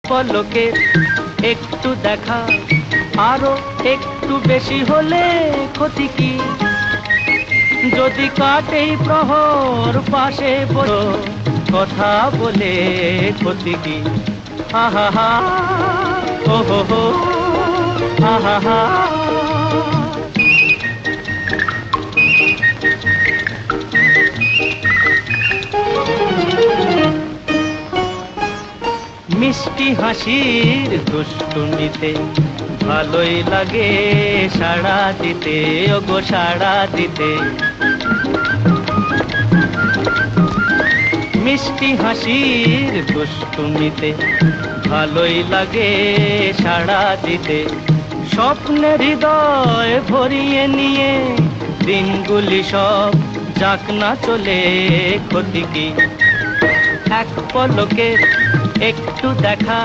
পলকে একটু দেখা, আরো একটু বেশি হলে ক্ষতি কি? যদি কাটেই প্রহর পাশে বসো, কথা বলে ক্ষতি কি? আহা হা, ও হো হো, আহা হা। মিষ্টি হাসির দুষ্টুমিতে ভালোই লাগে সাড়া দিতে, ওগো সাড়া দিতে। মিষ্টি হাসির দুষ্টুমিতে ভালোই লাগে সাড়া দিতে। স্বপ্নের হৃদয় ভরিয়ে নিয়ে দিনগুলি সব যাক না চলে, ক্ষতি কি? এক পলকে একটু দেখা,